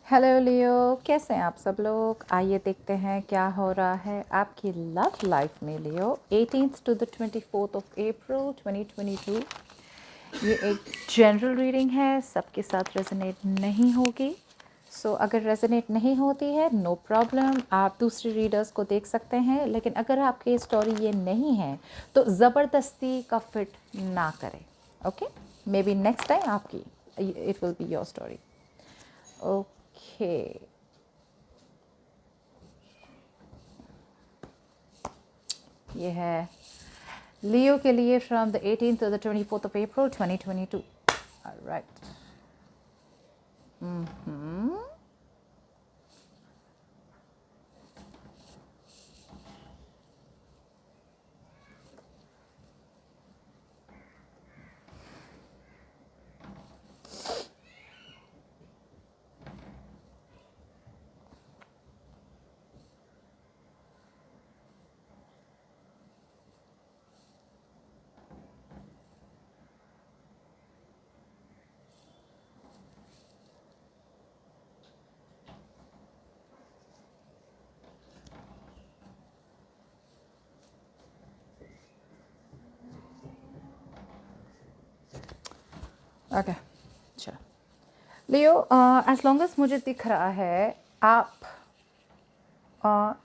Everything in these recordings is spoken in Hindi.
हेलो लियो, कैसे हैं आप सब लोग। आइए देखते हैं क्या हो रहा है आपकी लव लाइफ में लियो। 18th to the 24th of April 2022। ये एक जनरल रीडिंग है, सबके साथ रेजोनेट नहीं होगी। अगर रेजोनेट नहीं होती है नो प्रॉब्लम, आप दूसरे रीडर्स को देख सकते हैं। लेकिन अगर आपकी स्टोरी ये नहीं है तो ज़बरदस्ती का फिट ना करें। Okay, maybe next time आपकी it will be your story. Okay, ये है लियो के लिए from the 18th to the 24th of April 2022। Right. Okay, चलो लियो, एज लॉन्ग एज मुझे दिख रहा है आप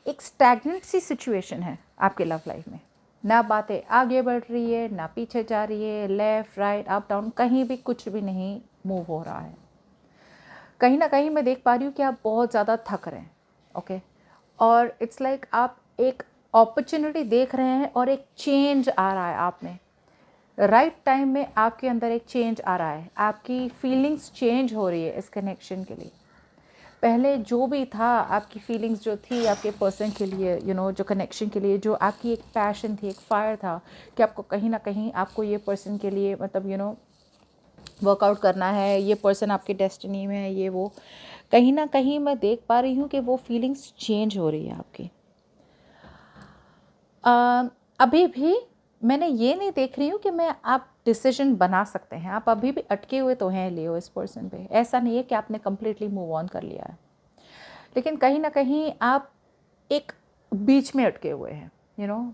एक स्टैगनेंट सी सिचुएशन है आपके लव लाइफ में। ना बातें आगे बढ़ रही है ना पीछे जा रही है, लेफ़्ट राइट अप डाउन कहीं भी कुछ भी नहीं मूव हो रहा है। कहीं ना कहीं मैं देख पा रही हूँ कि आप बहुत ज़्यादा थक रहे हैं। ओके, और इट्स लाइक आप एक अपॉर्चुनिटी देख रहे हैं और एक चेंज आ रहा है आप में। राइट टाइम में आपके अंदर एक चेंज आ रहा है, आपकी फीलिंग्स चेंज हो रही है इस कनेक्शन के लिए। पहले जो भी था आपकी फीलिंग्स जो थी आपके पर्सन के लिए, जो कनेक्शन के लिए, जो आपकी एक पैशन थी, एक फायर था कि आपको कहीं ना कहीं आपको ये पर्सन के लिए मतलब वर्कआउट करना है, ये पर्सन आपकी डेस्टिनी में है, ये वो कहीं ना कहीं मैं देख पा रही हूँ कि वो फीलिंग्स चेंज हो रही है आपकी। अभी भी मैंने ये नहीं देख रही हूँ कि मैं आप डिसीजन बना सकते हैं। आप अभी भी अटके हुए तो हैं लियो इस पर्सन पे। ऐसा नहीं है कि आपने कम्प्लीटली मूव ऑन कर लिया है, लेकिन कहीं ना कहीं आप एक बीच में अटके हुए हैं।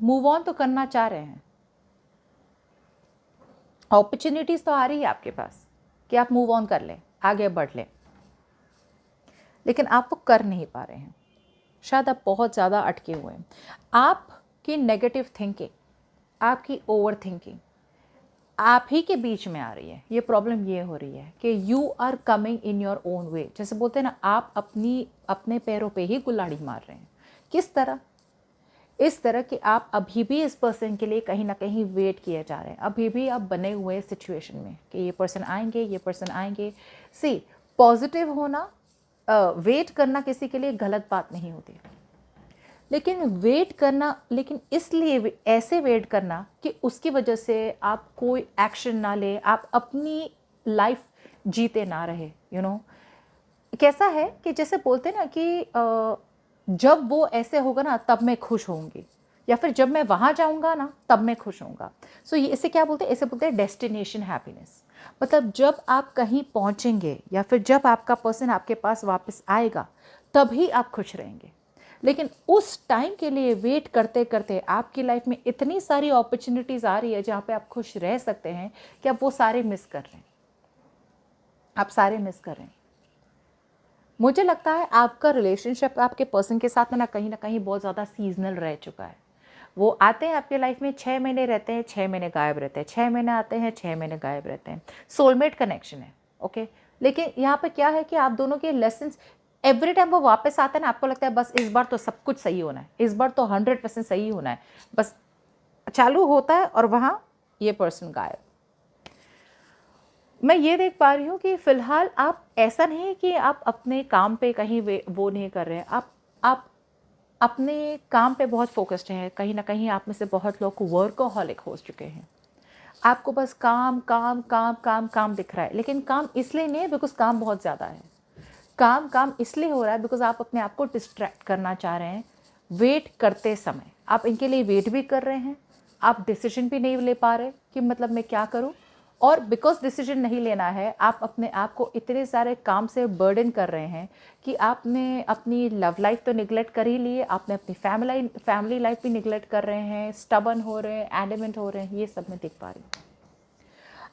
मूव ऑन तो करना चाह रहे हैं, अपॉर्चुनिटीज़ तो आ रही है आपके पास कि आप मूव ऑन कर लें, आगे बढ़ लें, लेकिन आप वो कर नहीं पा रहे हैं। शायद आप बहुत ज़्यादा अटके हुए हैं। आपकी नेगेटिव थिंकिंग, आपकी ओवर थिंकिंग आप ही के बीच में आ रही है। ये प्रॉब्लम ये हो रही है कि you are coming in your own way. जैसे बोलते हैं ना, आप अपने पैरों पे ही कुल्हाड़ी मार रहे हैं। किस तरह? इस तरह कि आप अभी भी इस पर्सन के लिए कहीं ना कहीं वेट किए जा रहे हैं। अभी भी आप बने हुए सिचुएशन में कि ये पर्सन आएंगे, ये पर्सन आएंगे। सी, पॉजिटिव होना, वेट करना किसी के लिए गलत बात नहीं होती, लेकिन वेट करना, लेकिन इसलिए ऐसे वेट करना कि उसकी वजह से आप कोई एक्शन ना ले, आप अपनी लाइफ जीते ना रहे। कैसा है कि जैसे बोलते हैं ना कि जब वो ऐसे होगा ना तब मैं खुश होंगी, या फिर जब मैं वहाँ जाऊँगा ना तब मैं खुश होऊंगा। ये इसे क्या बोलते हैं? इसे बोलते हैं डेस्टिनेशन हैप्पीनेस। मतलब जब आप कहीं पहुँचेंगे या फिर जब आपका पर्सन आपके पास वापस आएगा तभी आप खुश रहेंगे। लेकिन उस टाइम के लिए वेट करते करते आपकी लाइफ में इतनी सारी अपॉर्चुनिटीज़ आ रही है जहाँ पे आप खुश रह सकते हैं कि आप वो सारे मिस कर रहे हैं। आप सारे मिस कर रहे हैं। मुझे लगता है आपका रिलेशनशिप आपके पर्सन के साथ ना कहीं बहुत ज़्यादा सीजनल रह चुका है। वो आते हैं आपके लाइफ में 6 महीने रहते हैं, 6 महीने गायब रहते हैं, 6 महीने आते हैं, 6 महीने गायब रहते हैं। सोलमेट कनेक्शन है। ओके, लेकिन यहाँ पे क्या है कि आप दोनों के लेसन्स एवरी टाइम वो वापस आते हैं ना, आपको लगता है बस इस बार तो सब कुछ सही होना है, इस बार तो 100% सही होना है। बस चालू होता है और वहाँ ये पर्सन गायब। मैं ये देख पा रही हूँ कि फ़िलहाल आप, ऐसा नहीं है कि आप अपने काम पे कहीं वो नहीं कर रहे हैं। आप अपने काम पे बहुत फोकस्ड हैं। कहीं ना कहीं आप में से बहुत लोग वर्कोहॉलिक हो चुके हैं। आपको बस काम काम काम काम काम दिख रहा है, लेकिन काम इसलिए नहीं है बिकॉज काम बहुत ज़्यादा है। काम काम इसलिए हो रहा है बिकॉज आप अपने आप को डिस्ट्रैक्ट करना चाह रहे हैं। वेट करते समय आप इनके लिए वेट भी कर रहे हैं, आप डिसीजन भी नहीं ले पा रहे कि मतलब मैं क्या करूं, और बिकॉज डिसीजन नहीं लेना है, आप अपने आप को इतने सारे काम से बर्डन कर रहे हैं कि आपने अपनी लव लाइफ तो निगलेक्ट कर ही लिए, आपने अपनी फैमिली लाइफ भी निगलेक्ट कर रहे हैं, स्टबन हो रहे हैं, एडमेंट हो रहे हैं। ये सब मैं देख पा रही हूँ।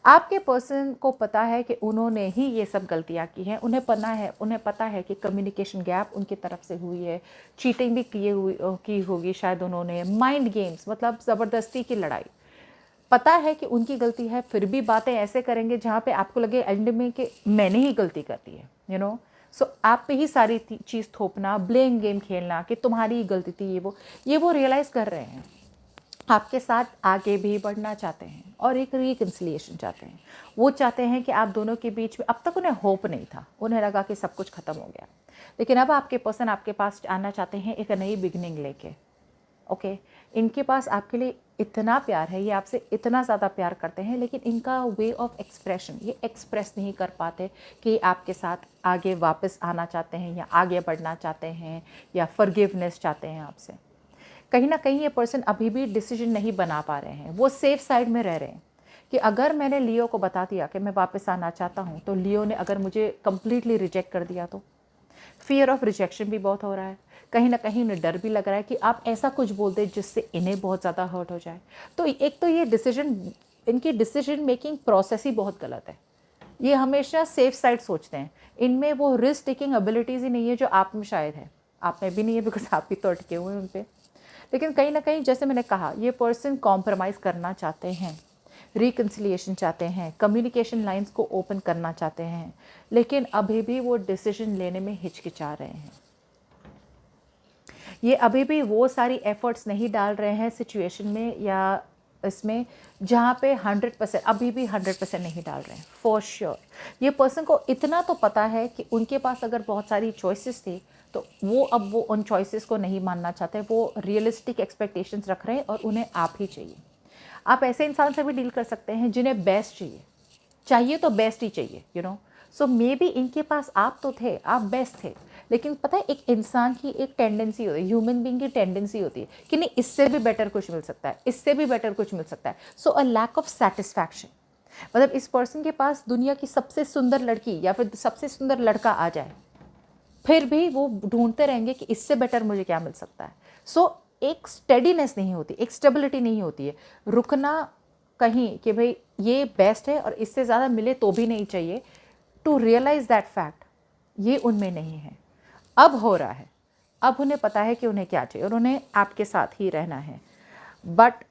आपके पर्सन को पता है कि उन्होंने ही ये सब गलतियाँ की हैं, उन्हें पता है कि कम्युनिकेशन गैप उनकी तरफ से हुई है, चीटिंग भी की होगी शायद उन्होंने, माइंड गेम्स मतलब ज़बरदस्ती की लड़ाई, पता है कि उनकी गलती है, फिर भी बातें ऐसे करेंगे जहाँ पे आपको लगे एंड में कि मैंने ही गलती कर दी है, यू नो। सो आप पे ही सारी चीज़ थोपना, ब्लेम गेम खेलना कि तुम्हारी ही गलती थी, ये वो रियलाइज़ कर रहे हैं, आपके साथ आगे भी बढ़ना चाहते हैं और एक रिकन्सिलिएशन चाहते हैं। वो चाहते हैं कि आप दोनों के बीच में, अब तक उन्हें होप नहीं था, उन्हें लगा कि सब कुछ ख़त्म हो गया, लेकिन अब आपके पर्सन आपके पास आना चाहते हैं एक नई बिगनिंग लेके। ओके, इनके पास आपके लिए इतना प्यार है, ये आपसे इतना ज़्यादा प्यार करते हैं, लेकिन इनका वे ऑफ एक्सप्रेशन, ये एक्सप्रेस नहीं कर पाते कि आपके साथ आगे वापस आना चाहते हैं या आगे बढ़ना चाहते हैं या फॉरगिवनेस चाहते हैं आपसे। कहीं ना कहीं ये पर्सन अभी भी डिसीजन नहीं बना पा रहे हैं, वो सेफ साइड में रह रहे हैं कि अगर मैंने लियो को बता दिया कि मैं वापस आना चाहता हूँ, तो लियो ने अगर मुझे कम्प्लीटली रिजेक्ट कर दिया तो फियर ऑफ रिजेक्शन भी बहुत हो रहा है। कहीं ना कहीं उन्हें डर भी लग रहा है कि आप ऐसा कुछ बोल दें जिससे इन्हें बहुत ज़्यादा हर्ट हो जाए। तो एक तो ये इनकी डिसीजन मेकिंग प्रोसेस ही बहुत गलत है। ये हमेशा सेफ साइड सोचते हैं, इनमें वो रिस्क टेकिंग एबिलिटीज़ ही नहीं है जो आप में शायद है, आप में भी नहीं है बिकॉज आप भी तो अटके हुए हैं उन पर। लेकिन कहीं ना कहीं जैसे मैंने कहा, ये पर्सन कॉम्प्रोमाइज़ करना चाहते हैं, रिकन्सिलिएशन चाहते हैं, कम्युनिकेशन लाइंस को ओपन करना चाहते हैं, लेकिन अभी भी वो डिसीजन लेने में हिचकिचा रहे हैं। ये अभी भी वो सारी एफर्ट्स नहीं डाल रहे हैं सिचुएशन में या इसमें जहाँ पे 100%, अभी भी 100% नहीं डाल रहे हैं फॉर श्योर। ये पर्सन को इतना तो पता है कि उनके पास अगर बहुत सारी चॉइसेस थी तो वो उन चॉइसेस को नहीं मानना चाहते, वो रियलिस्टिक एक्सपेक्टेशंस रख रहे हैं और उन्हें आप ही चाहिए। आप ऐसे इंसान से भी डील कर सकते हैं जिन्हें बेस्ट चाहिए तो बेस्ट ही चाहिए, you know. So may be इनके पास आप तो थे, आप बेस्ट थे, लेकिन पता है एक इंसान की एक टेंडेंसी होती है, ह्यूमन बीइंग की टेंडेंसी होती है कि नहीं इससे भी बेटर कुछ मिल सकता है, इससे भी बेटर कुछ मिल सकता है। सो अ लैक ऑफ सेटिस्फैक्शन, मतलब इस पर्सन के पास दुनिया की सबसे सुंदर लड़की या फिर सबसे सुंदर लड़का आ जाए, फिर भी वो ढूंढते रहेंगे कि इससे बेटर मुझे क्या मिल सकता है। सो एक स्टेडीनेस नहीं होती, एक स्टेबिलिटी नहीं होती है, रुकना कहीं कि भाई ये बेस्ट है और इससे ज़्यादा मिले तो भी नहीं चाहिए, टू रियलाइज दैट फैक्ट, ये उनमें नहीं है। अब हो रहा है, अब उन्हें पता है कि उन्हें क्या चाहिए और उन्हें आपके साथ ही रहना है, बट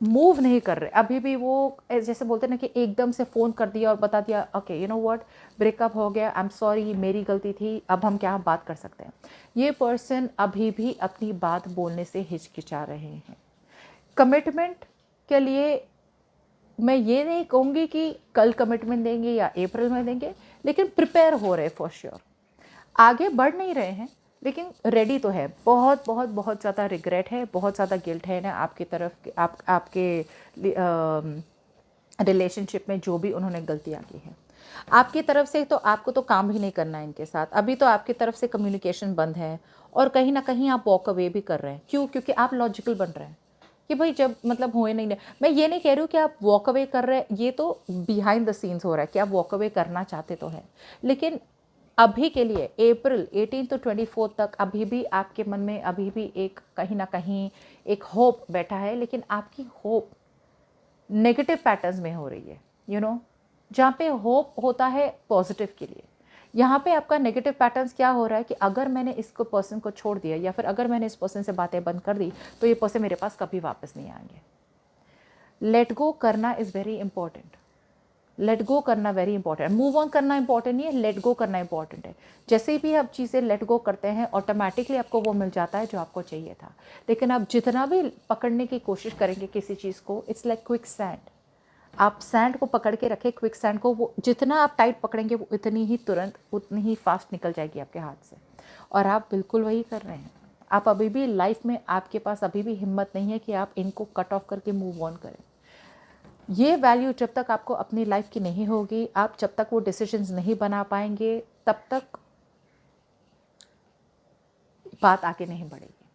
मूव नहीं कर रहे अभी भी। वो जैसे बोलते हैं ना कि एकदम से फ़ोन कर दिया और बता दिया okay you know what, breakup हो गया, आई एम सॉरी, मेरी गलती थी, अब हम क्या बात कर सकते हैं। ये पर्सन अभी भी अपनी बात बोलने से हिचकिचा रहे हैं। कमिटमेंट के लिए मैं ये नहीं कहूँगी कि कल कमिटमेंट देंगे या अप्रैल में देंगे, लेकिन प्रिपेयर हो रहे फॉर श्योर। आगे बढ़ नहीं रहे हैं लेकिन रेडी तो है। बहुत बहुत बहुत ज़्यादा रिग्रेट है, बहुत ज़्यादा गिल्ट है ना आपकी तरफ, आपके रिलेशनशिप में जो भी उन्होंने गलतियाँ की हैं आपकी तरफ से। तो आपको तो काम ही नहीं करना है इनके साथ, अभी तो आपकी तरफ से कम्युनिकेशन बंद है और कहीं ना कहीं आप वॉक अवे भी कर रहे हैं। क्यों? क्योंकि आप लॉजिकल बन रहे हैं कि भाई जब मतलब हुए नहीं। मैं ये नहीं कह रही हूँ कि आप वॉक अवे कर रहे हैं, ये तो बिहाइंड द सीन्स हो रहा है कि आप वॉक अवे करना चाहते तो है, लेकिन अभी के लिए अप्रैल 18 to 24 तक अभी भी आपके मन में अभी भी एक कहीं ना कहीं एक होप बैठा है, लेकिन आपकी होप नेगेटिव पैटर्न्स में हो रही है, यू नो। जहाँ पे होप होता है पॉजिटिव के लिए, यहाँ पे आपका नेगेटिव पैटर्न्स क्या हो रहा है कि अगर मैंने इसको पर्सन को छोड़ दिया या फिर अगर मैंने इस पर्सन से बातें बंद कर दी तो ये पर्सन मेरे पास कभी वापस नहीं आएंगे। लेट गो करना is very important, let go करना वेरी इंपॉर्टेंट। मूव ऑन करना इंपॉर्टेंट नहीं है, लेट गो करना इंपॉर्टेंट है। जैसे भी आप चीज़ें लेट गो करते हैं ऑटोमेटिकली आपको वो मिल जाता है जो आपको चाहिए था। लेकिन आप जितना भी पकड़ने की कोशिश करेंगे किसी चीज़ को, इट्स लाइक क्विक सैंड। आप सैंड को पकड़ के रखें, क्विक सैंड को, वो जितना आप टाइट पकड़ेंगे वो इतनी ही तुरंत उतनी ही फास्ट निकल जाएगी आपके हाथ से। और आप बिल्कुल वही कर रहे हैं। आप अभी भी लाइफ में, आपके पास अभी भी हिम्मत नहीं है कि आप इनको कट ऑफ करके मूव ऑन करें। ये वैल्यू जब तक आपको अपनी लाइफ की नहीं होगी, आप जब तक वो डिसीजंस नहीं बना पाएंगे, तब तक बात आगे नहीं बढ़ेगी।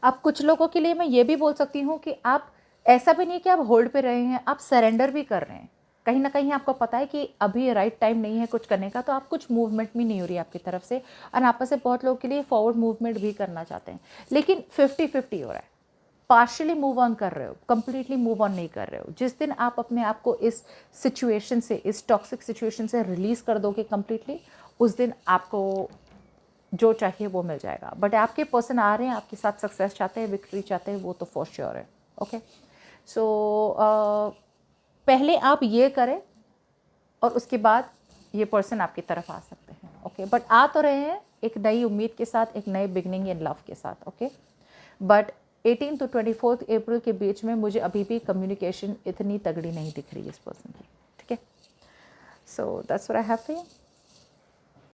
अब कुछ लोगों के लिए मैं ये भी बोल सकती हूँ कि आप ऐसा भी नहीं कि आप होल्ड पे रहे हैं, आप सरेंडर भी कर रहे हैं। कहीं ना कहीं आपको पता है कि अभी राइट टाइम नहीं है कुछ करने का, तो आप कुछ मूवमेंट भी नहीं हो रही है आपकी तरफ से, और आपस में बहुत लोगों के लिए फॉरवर्ड मूवमेंट भी करना चाहते हैं, लेकिन 50-50 हो रहा है। पार्शियली मूव ऑन कर रहे हो, कंप्लीटली मूव ऑन नहीं कर रहे हो। जिस दिन आप अपने आप को इस सिचुएशन से, इस टॉक्सिक सिचुएशन से रिलीज कर दोगे कंप्लीटली, उस दिन आपको जो चाहिए वो मिल जाएगा। बट आपके पर्सन आ रहे हैं, आपके साथ सक्सेस चाहते हैं, विक्ट्री चाहते हैं, वो तो फॉर श्योर है। ओके, सो पहले आप ये करें और उसके बाद ये पर्सन आपकी तरफ आ सकते हैं। ओके, बट आ तो रहे हैं एक नई उम्मीद के साथ, एक नई बिगनिंग इन लव के साथ। ओके, बट 18 to 24 अप्रैल के बीच में मुझे अभी भी कम्युनिकेशन इतनी तगड़ी नहीं दिख रही है इस पर्सन की। ठीक है, so that's what I have for you.